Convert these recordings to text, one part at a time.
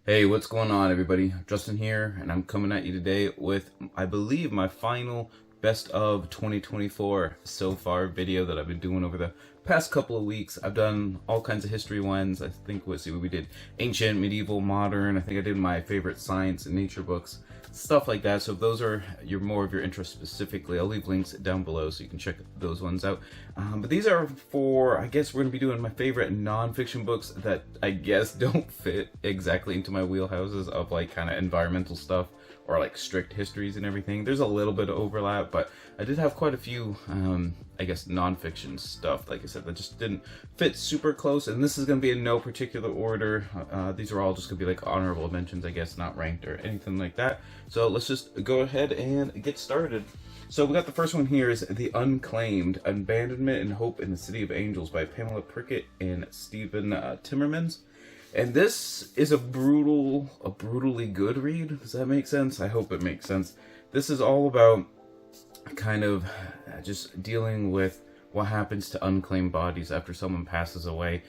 Hey, what's going on, everybody? Justin here, and I'm coming at you today with, I believe, my final best of 2024 so far video that I've been doing over the past couple of weeks. I've done all kinds of history ones. I think, let's see what we did: ancient, medieval, modern. I think I did my favorite science and nature books, stuff like that. So if those are more of your interest specifically, I'll leave links down below so you can check those ones out. But these are for, I guess we're going to be doing my favorite nonfiction books that I guess don't fit exactly into my wheelhouses of like kind of environmental stuff or like strict histories and everything. There's a little bit of overlap, but I did have quite a few, I guess, nonfiction stuff, like I said, that just didn't fit super close. And this is going to be in no particular order. These are all just going to be like honorable mentions, I guess, not ranked or anything like that. So let's just go ahead and get started. So we got the first one here is The Unclaimed: Abandonment and Hope in the City of Angels by Pamela Prickett and Stephen Timmermans. And this is a brutally good read. Does that make sense? I hope it makes sense. This is all about kind of just dealing with what happens to unclaimed bodies after someone passes away.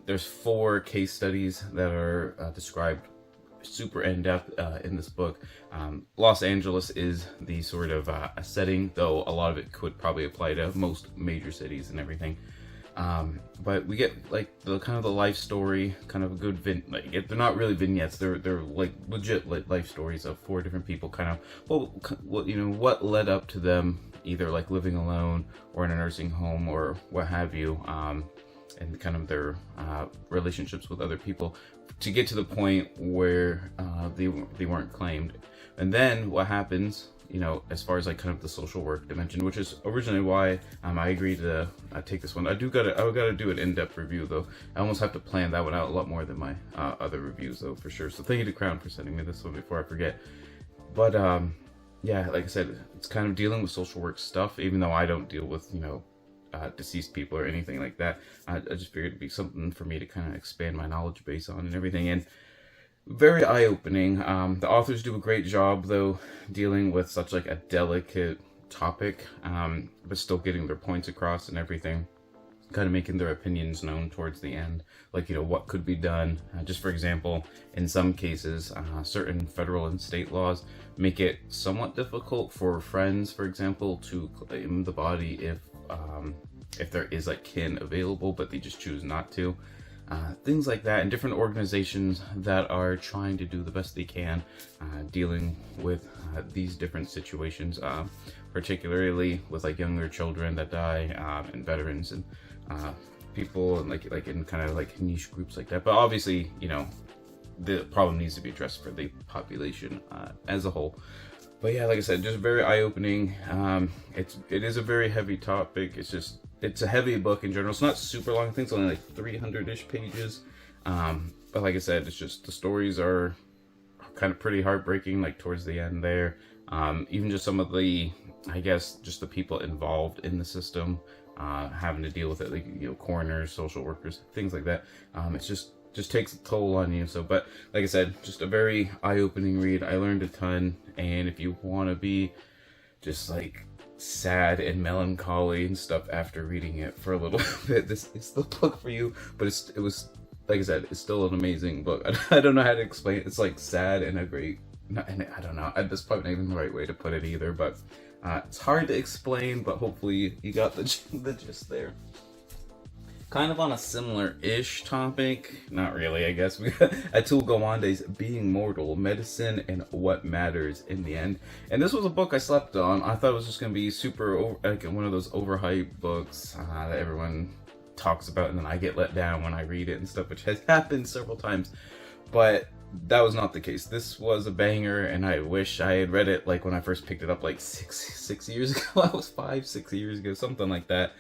There's 4 case studies that are described super in-depth in this book. Los Angeles is the sort of a setting, though a lot of it could probably apply to most major cities and everything. But we get like the kind of the life story, kind of a good they're not really vignettes, they're like legit life stories of 4 different people, kind of what led up to them either like living alone or in a nursing home or what have you, and kind of their relationships with other people to get to the point where they weren't claimed. And then what happens, as far as like kind of the social work dimension, which is originally why I agreed to take this one. I gotta do an in-depth review though. I almost have to plan that one out a lot more than my other reviews though, for sure. So thank you to Crown for sending me this one before I forget. But yeah, like I said, it's kind of dealing with social work stuff, even though I don't deal with deceased people or anything like that. I just figured it'd be something for me to kind of expand my knowledge base on and everything. And very eye-opening. The authors do a great job though dealing with such like a delicate topic, but still getting their points across and everything, kind of making their opinions known towards the end, like what could be done. Just for example, in some cases, certain federal and state laws make it somewhat difficult for friends, for example, to claim the body if there is like kin available, but they just choose not to. Things like that, and different organizations that are trying to do the best they can dealing with these different situations, particularly with like younger children that die, and veterans and people and like in kind of like niche groups like that. But obviously, the problem needs to be addressed for the population as a whole. But yeah, like I said, just very eye-opening. It is a very heavy topic. It's a heavy book in general. It's not super long. I think it's only like 300-ish pages. But like I said, it's just the stories are kind of pretty heartbreaking, like towards the end there. Even just some of the, I guess, just the people involved in the system having to deal with it, like coroners, social workers, things like that. It's just takes a toll on you. So, but like I said, just a very eye-opening read. I learned a ton, and if you want to be just like sad and melancholy and stuff after reading it for a little bit, this is the book for you. But it was, like I said, it's still an amazing book. I don't know how to explain it. It's like sad and a great, and I don't know, that's probably not even the right way to put it either, but it's hard to explain, but hopefully you got the gist there. Kind of on a similar-ish topic, not really, I guess. We got Atul Gawande's Being Mortal: Medicine and What Matters in the End. And this was a book I slept on. I thought it was just going to be like one of those overhyped books that everyone talks about, and then I get let down when I read it and stuff, which has happened several times. But that was not the case. This was a banger, and I wish I had read it like when I first picked it up like six years ago. I was 5-6 years ago, something like that.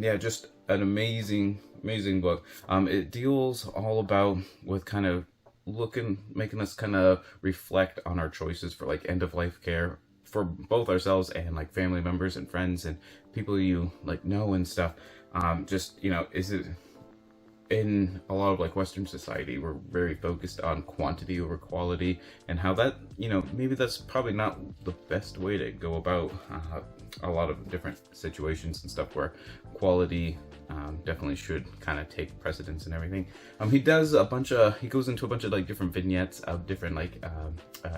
Yeah, just an amazing book. It deals all about with kind of making us kind of reflect on our choices for like end of life care for both ourselves and like family members and friends and people you like know and stuff. Just, is it in a lot of like Western society, we're very focused on quantity over quality, and how that, you know, maybe that's probably not the best way to go about a lot of different situations and stuff, where quality definitely should kind of take precedence and everything. He does a bunch of, he goes into a bunch of like different vignettes of different like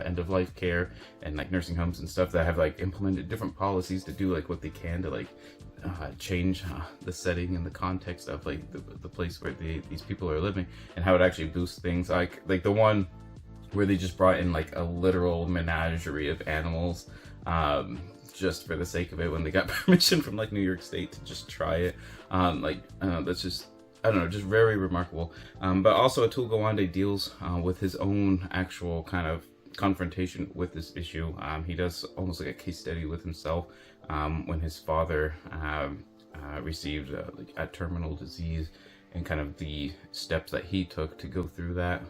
end of life care and like nursing homes and stuff that have like implemented different policies to do like what they can to like change the setting and the context of like the place where these people are living, and how it actually boosts things, like the one where they just brought in like a literal menagerie of animals just for the sake of it, when they got permission from like New York State to just try it. That's just, I don't know, just very remarkable. But also Atul Gawande deals with his own actual kind of confrontation with this issue. He does almost like a case study with himself when his father received like a terminal disease, and kind of the steps that he took to go through that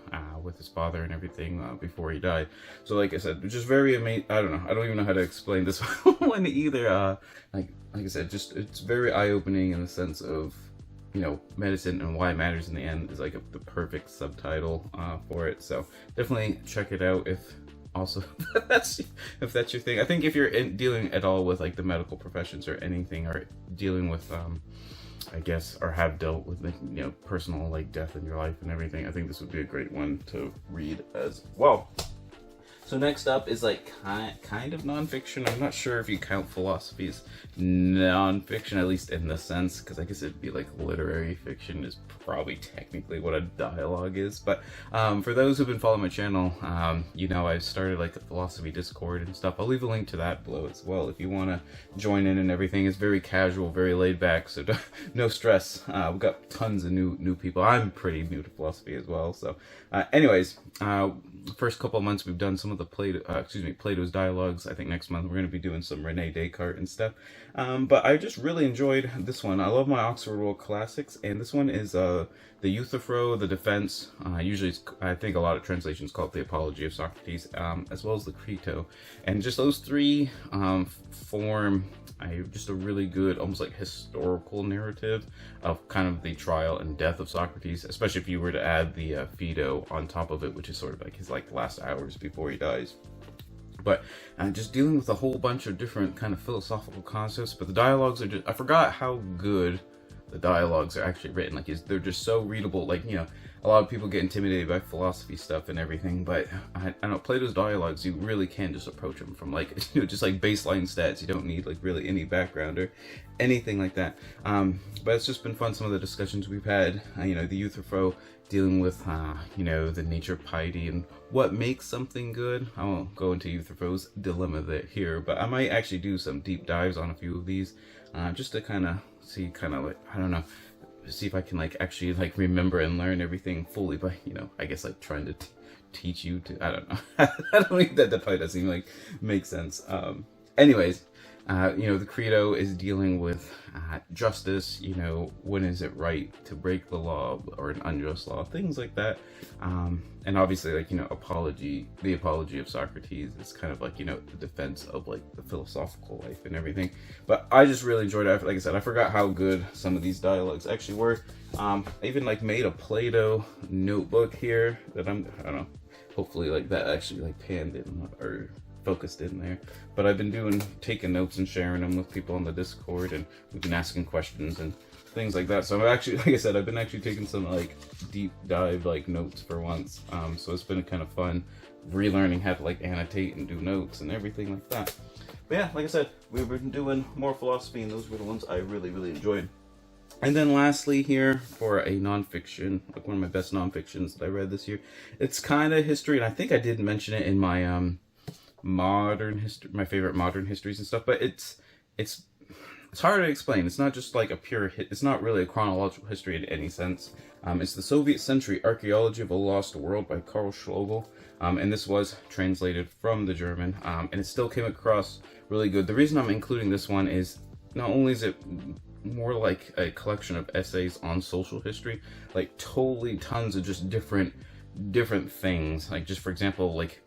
with his father and everything before he died. So like I said, just very amazing. I don't know, I don't even know how to explain this one either. Like I said, just it's very eye-opening in the sense of, you know, medicine and why it matters in the end is like the perfect subtitle for it. So definitely check it out if also if that's your thing. I think if you're dealing at all with like the medical professions or anything, or dealing with I guess, or have dealt with, like, you know, personal like death in your life and everything, I think this would be a great one to read as well. So next up is like kind of nonfiction. I'm not sure if you count philosophy as nonfiction, at least in the sense, because I guess it'd be like literary fiction is probably technically what a dialogue is. But for those who've been following my channel, you know, I've started like the philosophy Discord and stuff. I'll leave a link to that below as well if you want to join in and everything. It's very casual, very laid back, so no stress. We've got tons of new people. I'm pretty new to philosophy as well. So anyways, first couple of months we've done some of the Plato's dialogues. I think next month we're going to be doing some Rene Descartes and stuff. But I just really enjoyed this one. I love my Oxford World Classics, and this one is the Euthyphro, the Defense. Usually I think a lot of translations call it the Apology of Socrates, as well as the Crito. And just those three form just a really good, almost like historical narrative of kind of the trial and death of Socrates, especially if you were to add the Phaedo on top of it, which is sort of like his like last hours before he dies. But just dealing with a whole bunch of different kind of philosophical concepts. But the dialogues are just, I forgot how good the dialogues are actually written. Like, they're just so readable. Like, you know, a lot of people get intimidated by philosophy stuff and everything, but I don't know, Plato's dialogues, you really can just approach them from like, you know, just like baseline stats. You don't need like really any background or anything like that. But it's just been fun, some of the discussions we've had. You know, the Euthyphro dealing with, you know, the nature of piety and what makes something good. I won't go into Euthyphro's dilemma here, but I might actually do some deep dives on a few of these, just to kind of see, kind of like, I don't know, see if I can like actually like remember and learn everything fully by, you know, I guess like trying to teach you to, I don't know. I don't think that probably doesn't seem like make sense. Anyways, you know, the Credo is dealing with justice, you know, when is it right to break the law or an unjust law, things like that. And obviously, like, you know, the apology of Socrates is kind of like, you know, the defense of like the philosophical life and everything. But I just really enjoyed it. Like I said, I forgot how good some of these dialogues actually were. I even like made a Plato notebook here that I don't know, hopefully like that actually like panned in or focused in there. But I've been taking notes and sharing them with people on the Discord, and we've been asking questions and things like that. So I'm actually, like I said, I've been actually taking some like deep dive like notes for once. So it's been kind of fun relearning how to like annotate and do notes and everything like that. But yeah, like I said, we've been doing more philosophy, and those were the ones I really enjoyed. And then lastly here, for a nonfiction, like one of my best nonfictions that I read this year, it's kind of history, and I think I did mention it in my modern history, my favorite modern histories and stuff, but it's hard to explain. It's not just like a pure it's not really a chronological history in any sense. It's the Soviet Century Archaeology of a Lost World by Karl Schlegel, and this was translated from the German, and it still came across really good. The reason I'm including this one is not only is it more like a collection of essays on social history, like totally tons of just different things, like just for example, like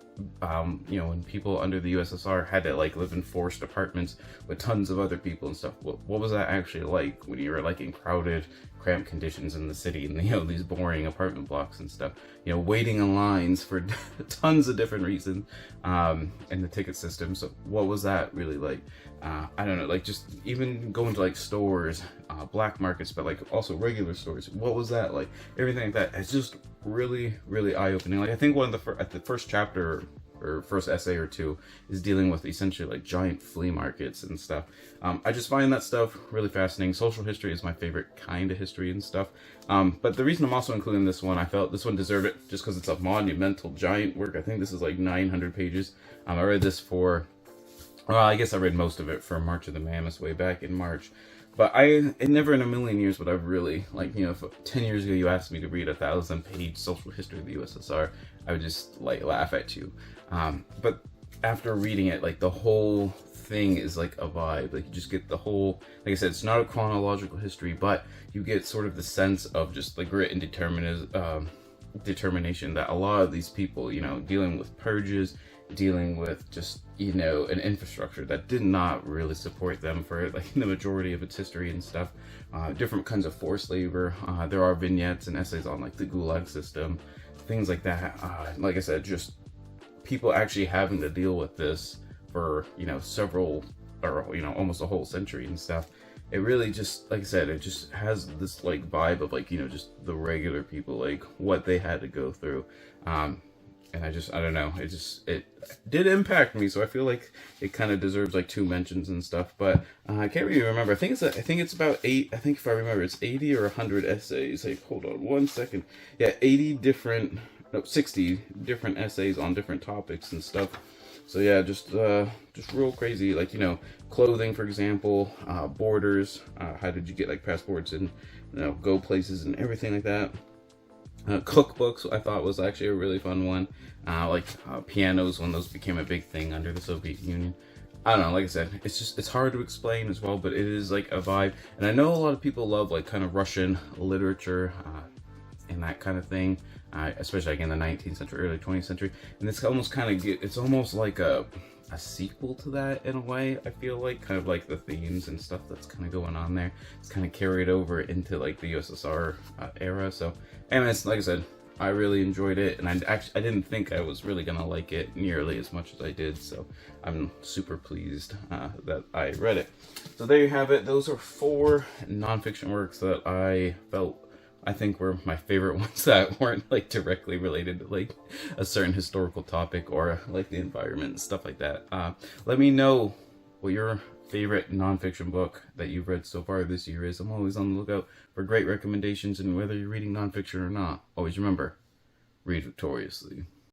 you know, when people under the USSR had to like live in forced apartments with tons of other people and stuff, what was that actually like when you were like in crowded cramped conditions in the city, and these boring apartment blocks and stuff, waiting in lines for tons of different reasons, in the ticket system. So what was that really like? I don't know, like just even going to like stores, black markets, but like also regular stores, what was that like? Everything like that, it's just really, really eye-opening. Like I think one of the first chapter or first essay or two is dealing with essentially like giant flea markets and stuff. I just find that stuff really fascinating. Social history is my favorite kind of history and stuff. But the reason I'm also including this one, I felt this one deserved it just because it's a monumental giant work. I think this is like 900 pages. I read this for, well, I guess I read most of it for March of the Mammoths way back in March. But it never in a million years would I've really, like, if 10 years ago you asked me to read a 1,000-page social history of the USSR, I would just, like, laugh at you. But after reading it, like, the whole thing is, like, a vibe. Like, you just get the whole, like I said, it's not a chronological history, but you get sort of the sense of just the grit and determination that a lot of these people, dealing with purges, dealing with just, an infrastructure that did not really support them for like the majority of its history and stuff. Different kinds of forced labor. There are vignettes and essays on like the Gulag system, things like that. Like I said, just people actually having to deal with this for, several or, almost a whole century and stuff. It really just, like I said, it just has this like vibe of like, just the regular people, like what they had to go through. And I don't know, it did impact me, so I feel like it kind of deserves like 2 mentions and stuff, but I can't really remember. I think it's about 8, I think if I remember, it's 80 or 100 essays. Like, hold on one second. Yeah, 60 different essays on different topics and stuff. So yeah, just real crazy, like, clothing, for example, borders, how did you get like passports and, go places and everything like that. Cookbooks I thought was actually a really fun one. Pianos, when those became a big thing under the Soviet Union. I don't know, like I said, it's hard to explain as well, but it is like a vibe. And I know a lot of people love like kind of Russian literature and that kind of thing, especially like in the 19th century, early 20th century. And it's almost it's almost like a sequel to that in a way. I feel like kind of like the themes and stuff that's kind of going on there, it's kind of carried over into like the USSR era. So anyways, like I said, I really enjoyed it, and I didn't think I was really gonna like it nearly as much as I did, so I'm super pleased that I read it. So there you have it. Those are 4 nonfiction works that I think were my favorite ones that weren't like directly related to like a certain historical topic or like the environment and stuff like that. Let me know what your favorite nonfiction book that you've read so far this year is. I'm always on the lookout for great recommendations, and whether you're reading nonfiction or not, always remember, read victoriously.